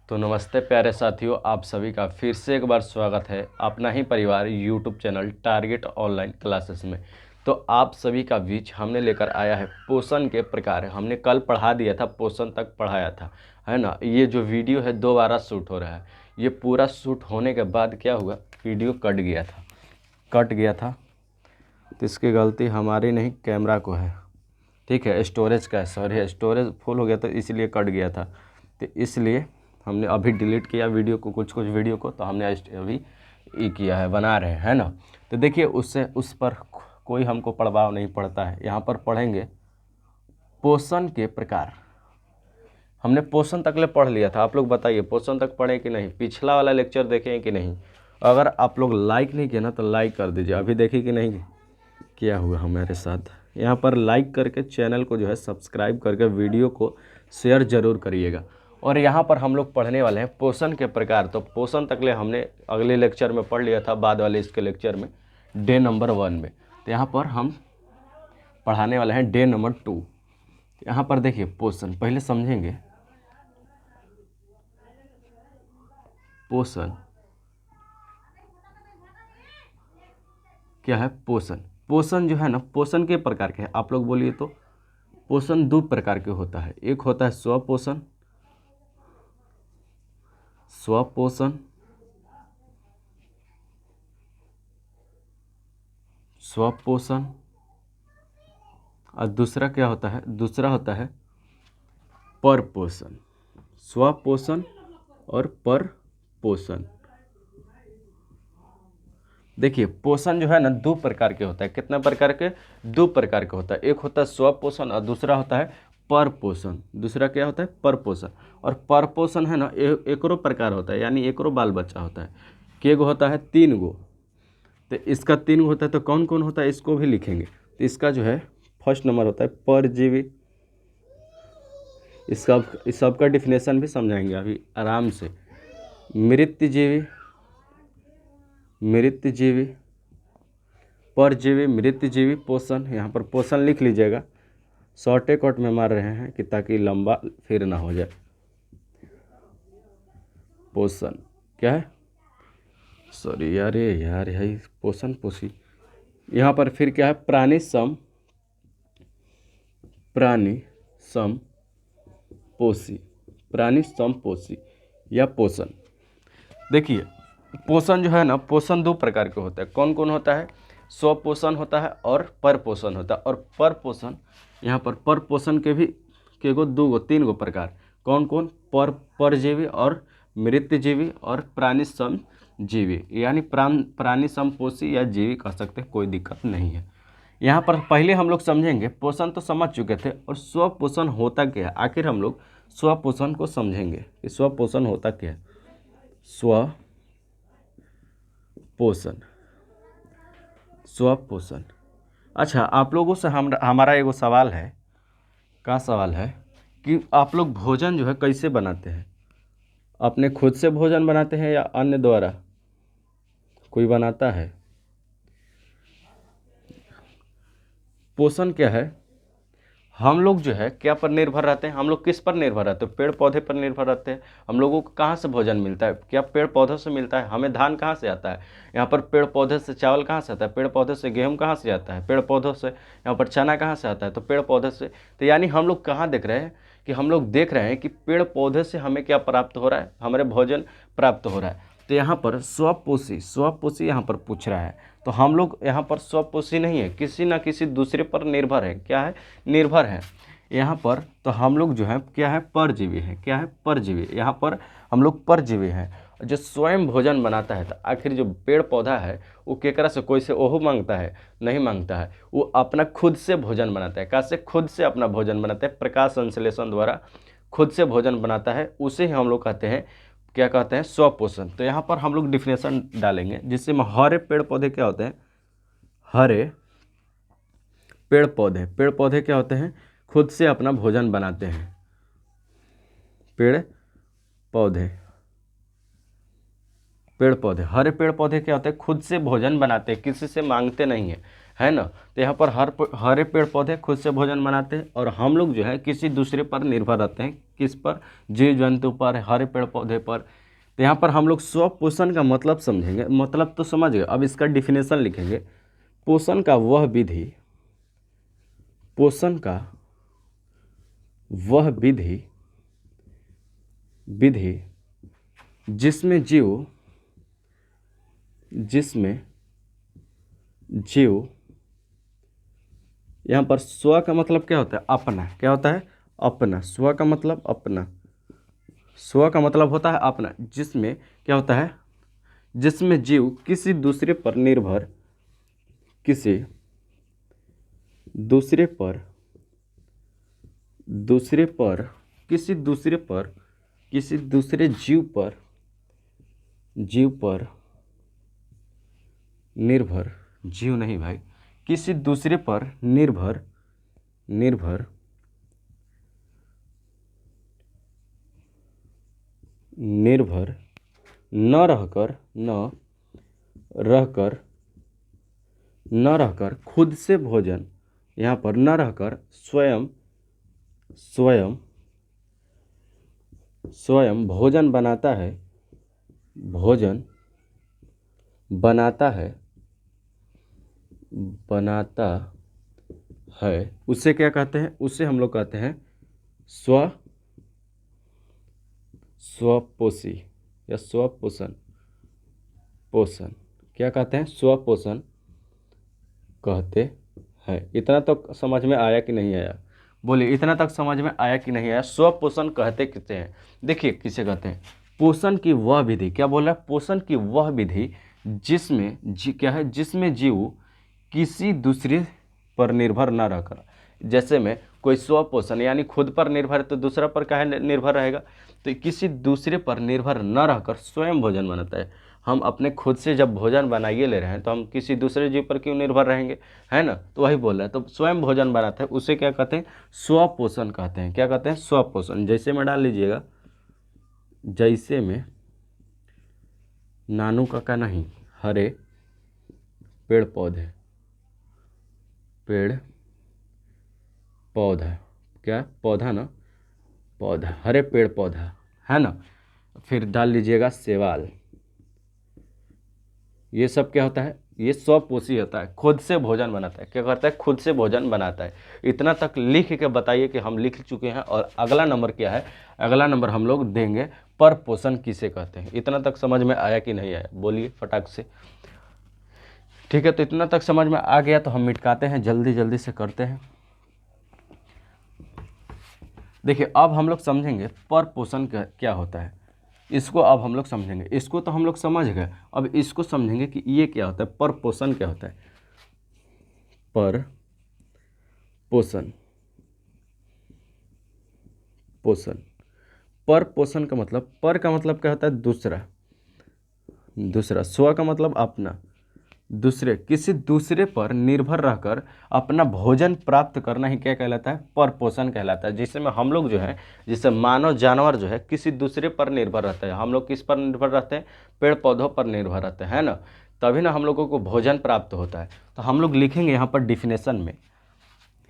तो नमस्ते प्यारे साथियों, आप सभी का फिर से एक बार स्वागत है अपना ही परिवार YouTube channel target online classes में। तो आप सभी का बीच हमने लेकर आया है पोषण के प्रकार। हमने कल पढ़ा दिया था, पोषण तक पढ़ाया था, है ना। ये जो वीडियो है दोबारा शूट हो रहा है। ये पूरा शूट होने के बाद क्या हुआ, वीडियो कट गया था। तो इसकी गलती हमारी नहीं, कैमरा को है, ठीक है। स्टोरेज का है, सॉरी, स्टोरेज फुल हो गया तो इसलिए कट गया था। तो इसलिए हमने अभी डिलीट किया वीडियो को, कुछ वीडियो को, तो हमने अभी ये किया है, बना रहे हैं, है ना। तो देखिए उससे उस पर कोई हमको प्रभाव नहीं पड़ता है। यहाँ पर पढ़ेंगे पोषण के प्रकार। हमने पोषण तक ले पढ़ लिया था। आप लोग बताइए पोषण तक पढ़े कि नहीं, पिछला वाला लेक्चर देखें कि नहीं। अगर आप लोग लाइक नहीं किए ना तो लाइक कर दीजिए। अभी देखिए कि नहीं क्या हुआ हमारे साथ। यहाँ पर लाइक करके चैनल को जो है सब्सक्राइब करके वीडियो को शेयर ज़रूर करिएगा। और यहाँ पर हम लोग पढ़ने वाले हैं पोषण के प्रकार। तो पोषण तक ले हमने अगले लेक्चर में पढ़ लिया था, बाद वाले इसके लेक्चर में डे नंबर 1 में। तो यहाँ पर हम पढ़ाने वाले हैं डे नंबर 2। यहाँ पर देखिए पोषण पहले समझेंगे। पोषण क्या है? पोषण जो है ना, पोषण के प्रकार के हैं। आप लोग बोलिए तो पोषण 2 प्रकार के होता है। एक होता है स्वपोषण, स्वपोषण और दूसरा क्या होता है, दूसरा होता है परपोषण। स्वपोषण और परपोषण। देखिए पोषण जो है ना 2 प्रकार के होता है। कितने प्रकार के? 2 प्रकार के होता है। एक होता है स्वपोषण और दूसरा होता है परपोषण। दूसरा क्या होता है? परपोषण। और परपोषण है ना एकरो प्रकार होता है, यानी एकरो बाल बच्चा होता है। के गो होता है? 3 गो। तो इसका 3 गो होता है, तो कौन कौन होता है इसको भी लिखेंगे। तो इसका जो है फर्स्ट नंबर होता है परजीवी। इस सब का डिफिनेशन भी समझाएंगे अभी आराम से। मृतजीवी, परजीवी, मृतजीवी, पोषण। यहाँ पर पोषण लिख लीजिएगा, शॉर्टे कट में मार रहे हैं कि ताकि लंबा फिर ना हो जाए। पोषण क्या है? सॉरी यार, ये यार यही पोषण पोषी। यहाँ पर फिर क्या है? प्राणी सम पोषी या पोषण। देखिए पोषण जो है ना, पोषण 2 प्रकार के होता है। कौन कौन होता है? स्वपोषण होता है और परपोषण होता है। और परपोषण, यहाँ पर परपोषण के भी के गो 2 गो 3 गो प्रकार। कौन कौन? परजीवी और मृतजीवी और प्राणी समजीवी, यानी प्राणी समपोषी या जीवी कह सकते हैं, कोई दिक्कत नहीं है। यहाँ पर पहले हम लोग समझेंगे, पोषण तो समझ चुके थे, और स्वपोषण होता क्या है। आखिर हम लोग स्वपोषण को समझेंगे कि स्वपोषण होता क्या है। स्वपोषण। अच्छा, आप लोगों से हमारा एगो सवाल है। क्या सवाल है? कि आप लोग भोजन जो है कैसे बनाते हैं? अपने खुद से भोजन बनाते हैं या अन्य द्वारा कोई बनाता है? पोषण क्या है? हम लोग जो है क्या पर निर्भर रहते हैं? हम लोग किस पर निर्भर रहते हैं? पेड़ पौधे पर निर्भर रहते हैं। हम लोगों को कहाँ से भोजन मिलता है? क्या पेड़ पौधों से मिलता है? हमें धान कहाँ से आता है? यहाँ पर पेड़ पौधे से चावल कहाँ से आता है? पेड़ पौधे से गेहूँ कहाँ से आता है? पेड़ पौधों से यहाँ पर चना कहाँ से आता है? तो पेड़ पौधे से। तो यानी हम लोग कहाँ देख रहे हैं कि हम लोग देख रहे हैं कि पेड़ पौधे से हमें क्या प्राप्त हो रहा है? हमारे भोजन प्राप्त हो रहा है। तो यहाँ पर स्वपोषी यहाँ पर पूछ रहा है। तो हम लोग यहाँ पर स्वपोषी नहीं है, किसी न किसी दूसरे पर निर्भर है। क्या है? निर्भर है यहाँ पर। तो हम लोग जो है क्या है? परजीवी है। क्या है? परजीवी। यहाँ पर हम लोग परजीवी हैं। जो स्वयं भोजन बनाता है, तो आखिर जो पेड़ पौधा है वो केकरा से, कोई से ओहो मांगता है? नहीं मांगता है। वो अपना खुद से भोजन बनाता है। कैसे? खुद से अपना भोजन बनाता है, प्रकाश संश्लेषण द्वारा खुद से भोजन बनाता है। उसे ही हम लोग कहते हैं, क्या कहते हैं? स्वपोषण। तो यहाँ पर हम लोग डिफिनेशन डालेंगे, जिससे हरे पेड़ पौधे क्या होते हैं? हरे पेड़ पौधे क्या होते हैं? खुद से अपना भोजन बनाते हैं। पेड़ पौधे पेड़ पौधे, हरे पेड़ पौधे क्या होते हैं, खुद से भोजन बनाते हैं, किसी से मांगते नहीं है, है ना। तो यहाँ पर हरे पेड़ पौधे खुद से भोजन बनाते हैं, और हम लोग जो है किसी दूसरे पर निर्भर रहते हैं, किस पर, जीव जंतु पर, हरे पेड़ पौधे पर। तो यहाँ पर हम लोग स्वपोषण का मतलब समझेंगे, मतलब तो समझ गए, अब इसका डिफिनेशन लिखेंगे। पोषण का वह विधि, पोषण का वह विधि जिसमें जीव, यहाँ पर स्व का मतलब क्या होता है, अपना, क्या होता है, अपना। स्व का मतलब अपना, स्व का मतलब होता है अपना, जिसमें क्या होता है, जिसमें जीव किसी दूसरे पर निर्भर, किसी दूसरे पर किसी दूसरे जीव पर निर्भर, जीव नहीं भाई, किसी दूसरे पर निर्भर न रहकर खुद से भोजन, यहाँ पर न रहकर स्वयं भोजन बनाता है, उसे क्या कहते हैं, उसे हम लोग कहते हैं स्वपोषी या पोषण क्या कहते हैं, स्वपोषण कहते हैं। इतना तो समझ में आया कि नहीं आया, बोलिए, इतना तक समझ में आया कि नहीं आया। स्वपोषण कहते किसे हैं, देखिए किसे कहते हैं, पोषण की वह विधि, क्या बोल रहा है, पोषण की वह विधि जिसमें क्या है, जिसमें जीव किसी दूसरे पर निर्भर न रहकर, जैसे में कोई स्वपोषण यानी खुद पर निर्भर है तो दूसरा पर काहे निर्भर रहेगा, तो किसी दूसरे पर निर्भर न रहकर स्वयं भोजन बनाता है। हम अपने खुद से जब भोजन बनाइए ले रहे हैं तो हम किसी दूसरे जीव पर क्यों निर्भर रहेंगे, है ना। तो वही बोल रहा है, तो स्वयं भोजन बनाता है, उसे क्या कहते हैं, स्वपोषण कहते हैं। क्या कहते हैं, स्वपोषण। जैसे में डाल लीजिएगा, जैसे में नानू काका नहीं, हरे पेड़ पौधा, क्या पौधा ना, पौधा, हरे पेड़ पौधा, है ना। फिर डाल लीजिएगा सेवाल। ये सब क्या होता है, ये स्वपोषी होता है, खुद से भोजन बनाता है। क्या करता है, खुद से भोजन बनाता है। इतना तक लिख के बताइए कि हम लिख चुके हैं। और अगला नंबर क्या है, अगला नंबर हम लोग देंगे पर पोषण किसे कहते हैं। इतना तक समझ में आया कि नहीं आया, बोलिए फटाक से। ठीक है, तो इतना तक समझ में आ गया तो हम मिटकाते हैं, जल्दी से करते हैं। देखिए अब हम लोग समझेंगे पर पोषण क्या होता है, इसको अब हम लोग समझेंगे। इसको तो हम लोग समझ गए, अब इसको समझेंगे कि ये क्या होता है, पर पोषण क्या होता है। पर पोषण पर पोषण का मतलब, पर का मतलब क्या होता है, दूसरा, स्व का मतलब अपना, दूसरे, किसी दूसरे पर निर्भर रहकर अपना भोजन प्राप्त करना ही क्या कहलाता है, पर पोषण कहलाता है। जिसमें हम लोग जो है, जिससे मानव जानवर जो है किसी दूसरे पर निर्भर रहता है। हम लोग किस पर निर्भर रहते हैं, पेड़ पौधों पर निर्भर रहते हैं, है ना। तभी ना हम लोगों को भोजन प्राप्त होता है। तो हम लोग लिखेंगे यहाँ पर डिफिनेशन में,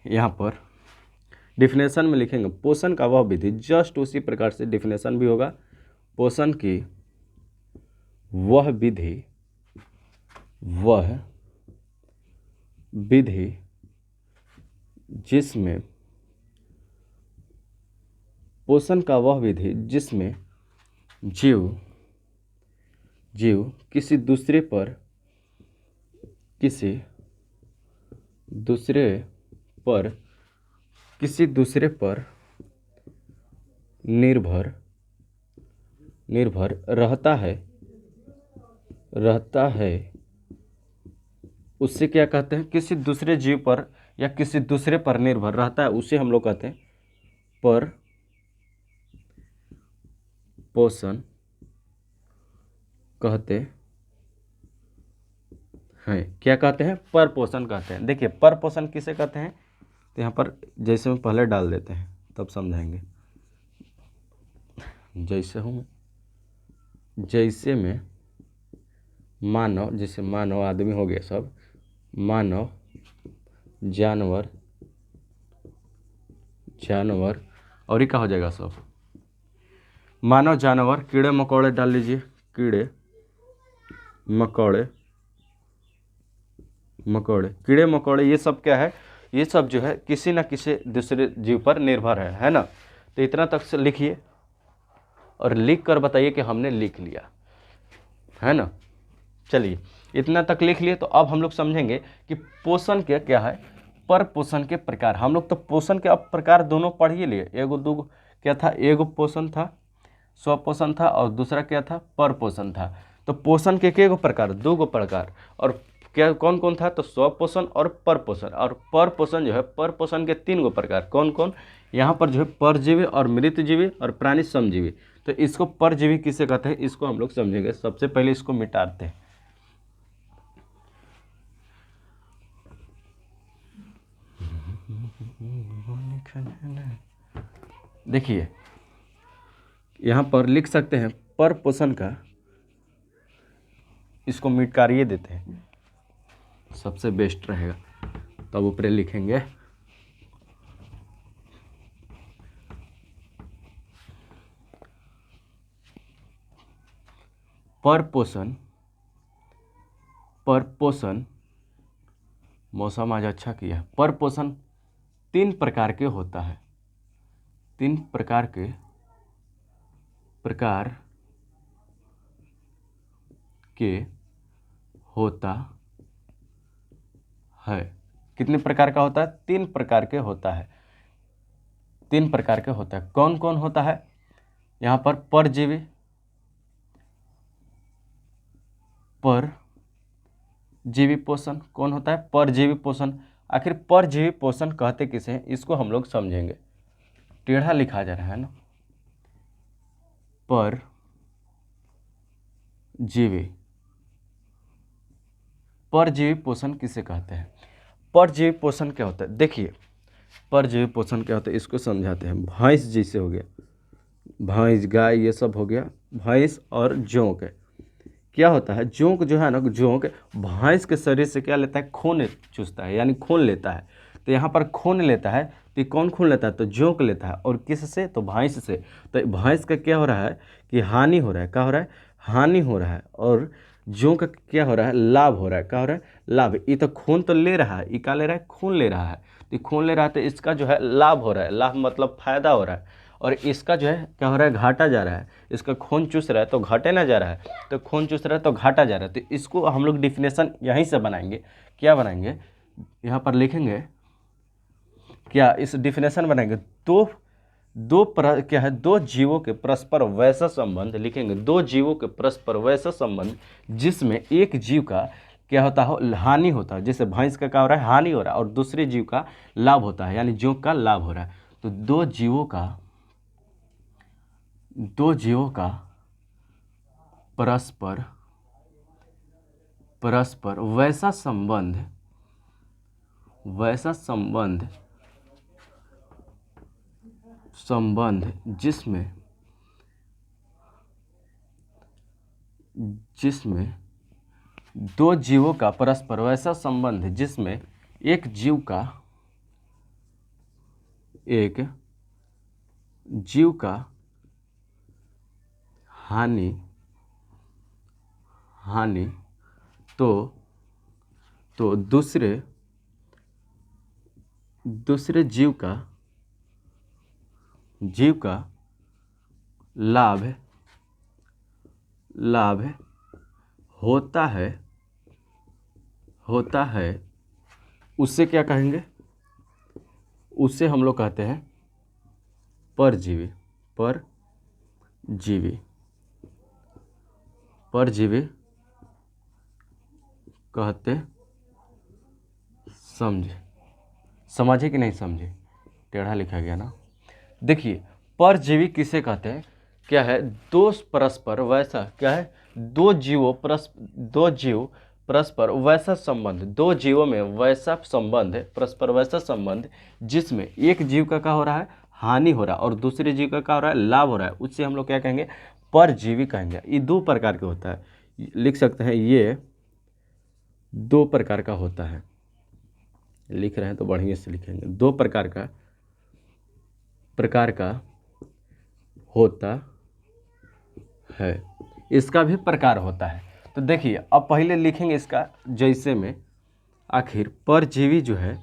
यहाँ पर डिफिनेशन में लिखेंगे पोषण का वह विधि, जस्ट उसी प्रकार से डिफिनेशन भी होगा। पोषण की वह विधि जिसमें, पोषण का वह विधि जिसमें जीव किसी दूसरे पर निर्भर रहता है, उससे क्या कहते हैं, किसी दूसरे जीव पर या किसी दूसरे पर निर्भर रहता है, उसे हम लोग कहते हैं पर पोषण कहते हैं। क्या कहते हैं, पर पोषण कहते हैं। देखिए पर पोषण किसे कहते हैं, तो यहाँ पर जैसे में पहले डाल देते हैं तब समझाएंगे। जैसे में मानव, जैसे मानव आदमी हो गया सब, मानव, जानवर, जानवर, और ये क्या हो जाएगा सब, मानव, जानवर, कीड़े मकोड़े डाल लीजिए, कीड़े मकोड़े, मकोड़े, कीड़े मकोड़े, ये सब क्या है, ये सब जो है किसी न किसी दूसरे जीव पर निर्भर है ना। तो इतना तक से लिखिए और लिख कर बताइए कि हमने लिख लिया, है ना। चलिए इतना तक लिख लिए। तो अब हम लोग समझेंगे कि पोषण के क्या है, पर पोषण के प्रकार। हम लोग तो पोषण के अब प्रकार दोनों पढ़ ही लिए, एगो दूगो क्या था, एगो पोषण था, स्वपोषण था, और दूसरा क्या था, पर पोषण था। तो पोषण के केगो प्रकार, दो गो प्रकार, और क्या कौन कौन था, तो स्वपोषण और पर पोषण। और पर पोषण जो है, पर पोषण के तीन गो प्रकार, कौन कौन, यहाँ पर जो है परजीवी और मृतजीवी और प्राणी समजीवी। तो इसको परजीवी किसे कहते हैं, इसको हम लोग समझेंगे। सबसे पहले इसको मिटाते हैं। देखिए यहाँ पर लिख सकते हैं पर पोषण का, इसको मिटकारिए देते हैं, सबसे बेस्ट रहेगा। तब ऊपर लिखेंगे पर पोषण, पर पोषण, मौसम आज अच्छा किया। पर पोषण तीन प्रकार के होता है, तीन प्रकार के होता है। कितने प्रकार का होता है, तीन प्रकार के होता है, तीन प्रकार के होता है। कौन कौन होता है, यहाँ पर परजीवी, परजीवी पोषण कौन होता है, परजीवी पोषण। आखिर परजीवी पोषण कहते किसे हैं, इसको हम लोग समझेंगे। टेढ़ा लिखा जा रहा है ना, परजीवी, परजीवी पोषण किसे कहते हैं। परजीवी पोषण क्या होता है, देखिए परजीवी पोषण क्या होता है, इसको समझाते हैं। भैंस जैसे हो गया, भैंस, गाय, ये सब हो गया, भैंस और जोंक है। क्या होता है, जोंक जो है ना, जोंक भैंस के शरीर से क्या लेता है, खून चूसता है, यानी खून लेता है। तो यहाँ पर खून लेता है, तो ये कौन खून लेता है, तो जोंक लेता है। और किससे, तो भैंस से। तो भैंस का क्या हो रहा है कि हानि हो रहा है, क्या हो रहा है, हानि हो रहा है। और जोंक का क्या हो रहा है, लाभ हो रहा है, क्या हो रहा है, लाभ। ये तो खून तो ले रहा है, ये क्या ले रहा है, खून ले रहा है। तो खून ले रहा है, तो इसका जो है लाभ हो रहा है, लाभ मतलब फायदा हो रहा है। और इसका जो है क्या हो रहा है, घाटा जा रहा है। इसका खून चूस रहा है तो घाटे ना जा रहा है, तो खून चूस रहा है तो घाटा जा रहा है। तो इसको हम लोग डिफिनेशन यहीं से बनाएंगे। क्या बनाएंगे, यहाँ पर लिखेंगे क्या, इस डिफिनेशन बनाएंगे, क्या है, दो जीवों के परस्पर वैसा संबंध लिखेंगे। दो जीवों के परस्पर वैसा संबंध जिसमें एक जीव का क्या होता है, हानि होता है। जैसे भैंस का क्या हो रहा है, हानि हो रहा है, और दूसरे जीव का लाभ होता है, यानी जोंक का लाभ हो रहा है। तो दो जीवों का परस्पर वैसा संबंध जिसमें दो जीवों का परस्पर वैसा संबंध जिसमें एक जीव का हानि तो दूसरे जीव का लाभ होता है, उससे क्या कहेंगे, उससे हम लोग कहते हैं परजीवी कहते। समझे कि नहीं समझे, टेढ़ा लिखा गया ना। देखिए परजीवी किसे कहते हैं, क्या है, दो परस्पर वैसा, क्या है, दो जीव परस्पर वैसा संबंध, दो जीवों में वैसा संबंध है, परस्पर वैसा संबंध जिसमें एक जीव का क्या हो रहा है, हानि हो रहा है, और दूसरे जीव का क्या हो रहा है, लाभ हो रहा है, उससे हम लोग क्या कहेंगे, परजीवी कहेंगे। ये दो प्रकार के होता है, लिख सकते हैं ये दो प्रकार का होता है। लिख रहे हैं तो बढ़िया से लिखेंगे। दो प्रकार का होता है, इसका भी प्रकार होता है। तो देखिए अब पहले लिखेंगे इसका जैसे में, आखिर परजीवी जो है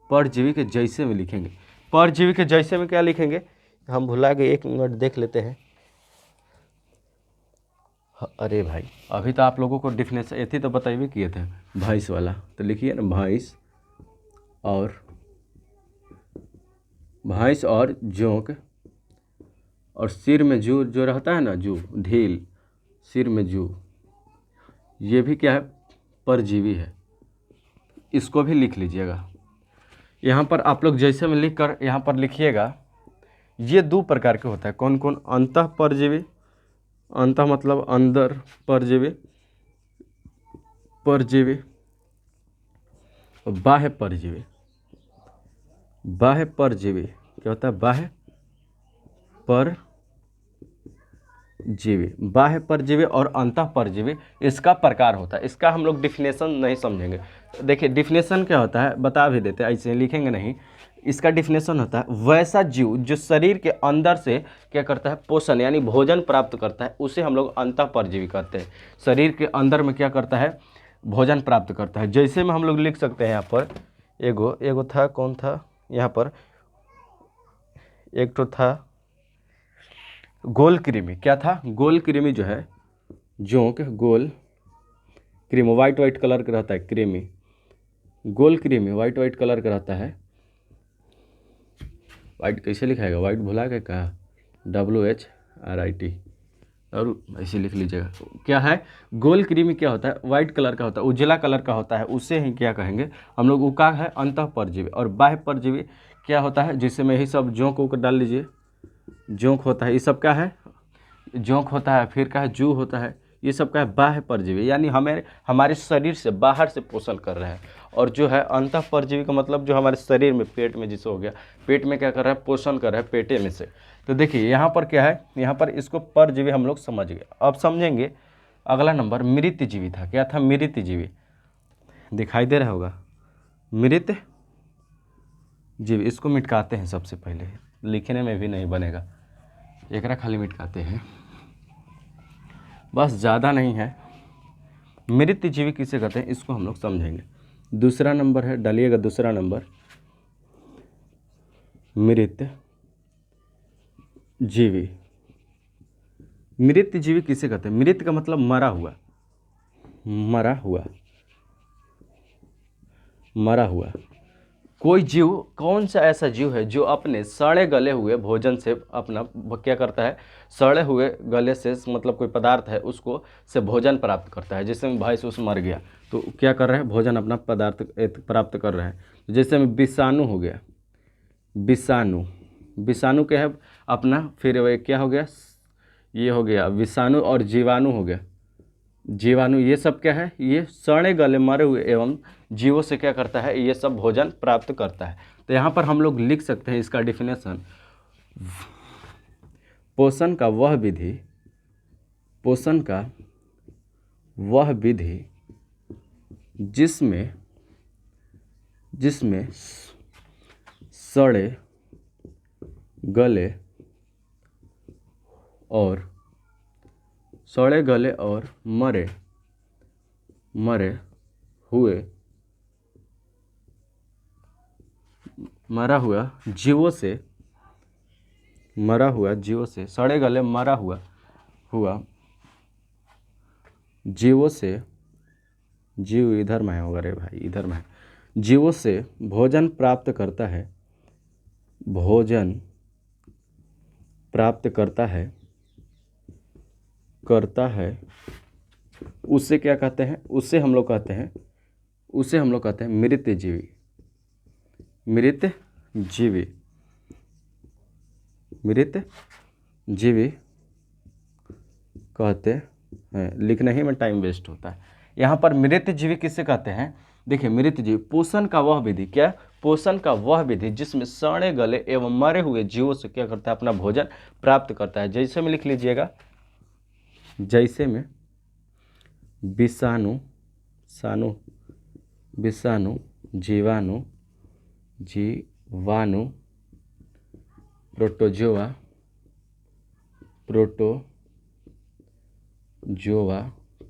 परजीवी के जैसे में लिखेंगे। परजीवी के जैसे में क्या लिखेंगे, हम भुला गए, 1 मिनट देख लेते हैं। अरे भाई अभी तो आप लोगों को डिफिनेशन ये तो बताइए किए थे भैंस वाला, तो लिखिए ना भैंस और जोंक और सिर में जू जो रहता है ना, जू ढील, सिर में जू, ये भी क्या है, परजीवी है। इसको भी लिख लीजिएगा। यहाँ पर आप लोग जैसे में लिख कर यहाँ पर लिखिएगा। ये दो प्रकार के होता है। कौन कौन? अंतः परजीवी, अंतः मतलब अंदर, परजीवी और बाह्य परजीवी। बाह्य परजीवी क्या होता है? बाह्य परजीवी, बाह्य परजीवी और अंतः परजीवी इसका प्रकार होता है। इसका हम लोग डिफिनेशन नहीं समझेंगे। देखिए डिफिनेशन क्या होता है बता भी देते हैं, ऐसे लिखेंगे नहीं। इसका डिफिनेशन होता है वैसा जीव जो शरीर के अंदर से क्या करता है, पोषण यानी भोजन प्राप्त करता है, उसे हम लोग अंतः परजीवी कहते हैं। शरीर के अंदर में क्या करता है, भोजन प्राप्त करता है। जैसे में हम लोग लिख सकते हैं यहाँ पर एगो था, कौन था यहाँ पर, एक तो था गोल कृमि। क्या था? गोल कृमि जो है, जोंक गोल कृमि, वाइट कलर का रहता है कृमि, गोल कृमि वाइट कलर का रहता है। वाइट कैसे लिखाएगा, वाइट भुला के कहा, WHRIT, और ऐसे लिख लीजिएगा। क्या है? गोल कृमि क्या होता है, वाइट कलर का होता है, उजला कलर का होता है, उसे ही क्या कहेंगे हम लोग, उका है अंतः परजीवी। और बाह्य परजीवी क्या होता है, जिससे में यही सब जोंक को डाल लीजिए, जोंक होता है, ये सब क्या है, जोंक होता है, फिर क्या है, जू होता है, ये सब क्या है, बाह्य परजीवी, यानी हमारे शरीर से बाहर से पोषण कर रहे हैं। और जो है अंतः परजीवी का मतलब जो हमारे शरीर में, पेट में जिसे हो गया, पेट में क्या कर रहा है, पोषण कर रहा है पेटे में से। तो देखिए यहाँ पर क्या है, यहाँ पर इसको परजीवी हम लोग समझ गए। अब समझेंगे अगला नंबर मृतजीवी था। क्या था? मृतजीवी, दिखाई दे रहा होगा, मृतजीवी। इसको मिटकाते हैं सबसे पहले, लिखने में भी नहीं बनेगा, एकरा खाली मिटकाते हैं बस, ज़्यादा नहीं है। मृतजीवी किसे कहते हैं इसको हम लोग समझेंगे। दूसरा नंबर है, डालिएगा दूसरा नंबर, मृतजीवी। मृतजीवी किसे कहते हैं? मृत का मतलब मरा हुआ, मरा हुआ कोई जीव। कौन सा ऐसा जीव है जो अपने सड़े गले हुए भोजन से अपना क्या करता है, सड़े हुए गले से मतलब कोई पदार्थ है उसको से भोजन प्राप्त करता है। जैसे में भैंस उस मर गया तो क्या कर रहे हैं, भोजन अपना पदार्थ प्राप्त कर रहे हैं। जैसे में विषाणु हो गया, विषाणु क्या है अपना, फिर वह क्या हो गया, ये हो गया विषाणु, और जीवाणु हो गया, जीवाणु। ये सब क्या है, ये सड़े गले मरे हुए एवं जीवों से क्या करता है, ये सब भोजन प्राप्त करता है। तो यहाँ पर हम लोग लिख सकते हैं इसका डिफिनेशन, पोषण का वह विधि जिसमें सड़े गले और मरा हुआ जीवों से सड़े गले मरा हुआ जीवों से, जीव इधर में होगा रे भाई, इधर में, जीवों से भोजन प्राप्त करता है, उसे क्या कहते हैं, उसे हम लोग कहते हैं मृतजीवी। मृतजीवी कहते हैं। लिखने ही में टाइम वेस्ट होता है। यहाँ पर मृतजीवी किससे कहते हैं, देखिए मृतजीवी पोषण का वह विधि, क्या पोषण का वह विधि जिसमें सड़े गले एवं मरे हुए जीवों से क्या करता है, अपना भोजन प्राप्त करता है। जैसे में लिख लीजिएगा, जैसे में विषाणु, साणु, विषाणु, जीवाणु, जीवाणु, प्रोटोजोआ, प्रोटोजोआ,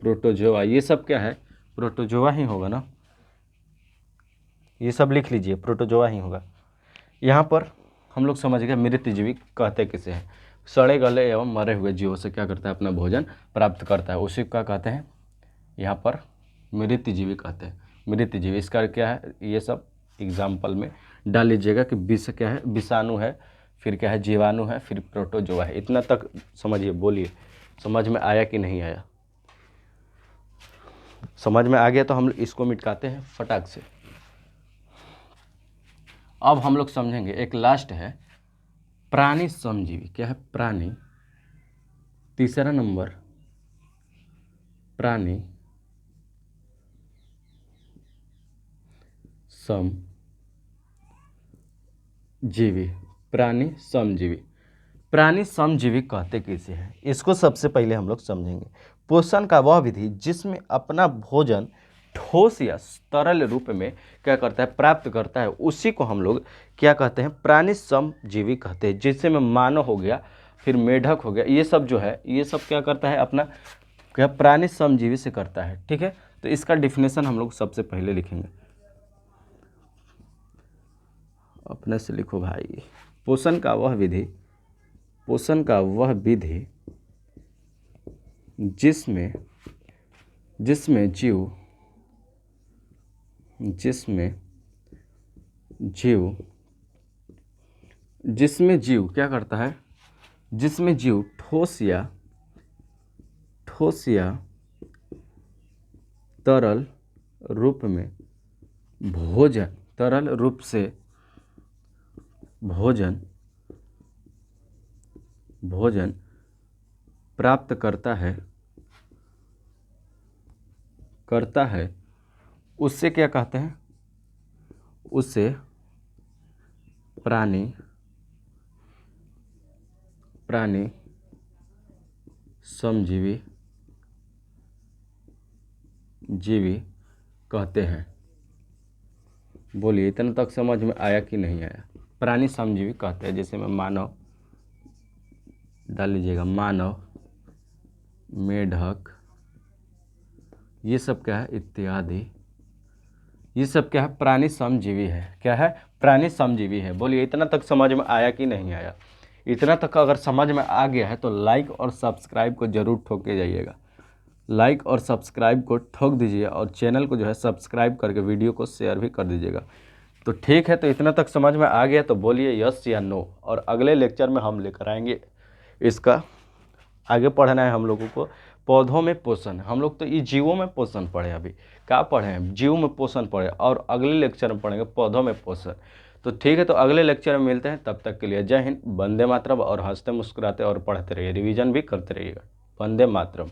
प्रोटोजोआ, ये सब क्या है? प्रोटोजोआ ही होगा ना, ये सब लिख लीजिए, प्रोटोजोआ ही होगा। यहाँ पर हम लोग समझ गए मृत जीवी कहते किसे हैं? सड़े गले एवं मरे हुए जीवों से क्या करता है? अपना भोजन प्राप्त करता है, उसी का कहते हैं यहाँ पर मृत जीवी कहते हैं। मृत जीवी, इसका क्या है? ये सब एग्जाम्पल में डाल लीजिएगा कि विष क्या है? विषाणु है, फिर क्या है? जीवाणु है, फिर प्रोटोजोआ है। इतना तक समझिए, बोलिए समझ में आया कि नहीं आया? समझ में आ गया तो हम इसको मिटाते हैं फटाक से। अब हम लोग समझेंगे एक लास्ट है प्राणी समजीवी। क्या है? प्राणी। तीसरा नंबर प्राणी समजीवी। प्राणी समजीवी, प्राणी समजीवी कहते किसे हैं? इसको सबसे पहले हम लोग समझेंगे। पोषण का वह विधि जिसमें अपना भोजन ठोस या तरल रूप में क्या करता है? प्राप्त करता है, उसी को हम लोग क्या कहते हैं? प्राणी समजीवी कहते हैं। जैसे में मानव हो गया, फिर मेढक हो गया, ये सब जो है ये सब क्या करता है? अपना क्या प्राणी समजीवी से करता है। ठीक है, तो इसका डिफिनेशन हम लोग सबसे पहले लिखेंगे, अपने से लिखो भाई। पोषण का वह विधि, पोषण का वह विधि जिसमें जिसमें जीव क्या करता है? जिसमें जीव ठोस या तरल रूप में भोजन, तरल रूप से भोजन प्राप्त करता है, उससे क्या कहते हैं? उससे प्राणी समजीवी कहते हैं। बोलिए इतना तक समझ में आया कि नहीं आया? प्राणी समजीवी कहते हैं। जैसे में मानव डाल लीजिएगा, मानव, मेढक, ये सब क्या है? इत्यादि, ये सब क्या है? प्राणी समजीवी है। क्या है? प्राणी समजीवी है। बोलिए इतना तक समझ में आया कि नहीं आया? इतना तक अगर समझ में आ गया है तो लाइक और सब्सक्राइब को जरूर ठोक के जाइएगा। लाइक और सब्सक्राइब को ठोक दीजिए और चैनल को जो है सब्सक्राइब करके वीडियो को शेयर भी कर दीजिएगा। तो ठीक है, तो इतना तक समझ में आ गया तो बोलिए यस या नो। और अगले लेक्चर में हम लेकर आएंगे इसका, आगे पढ़ना है हम लोगों को पौधों में पोषण। हम लोग तो ये जीवों में पोषण पढ़े, अभी क्या पढ़े हैं? जीव में पोषण पढ़े, और अगले लेक्चर में पढ़ेंगे पौधों में पोषण। तो ठीक है, तो अगले लेक्चर में मिलते हैं। तब तक के लिए जय हिंद, वंदे मातरम। और हंसते मुस्कुराते और पढ़ते रहिए, रिवीजन भी करते रहिएगा। वंदे मातरम।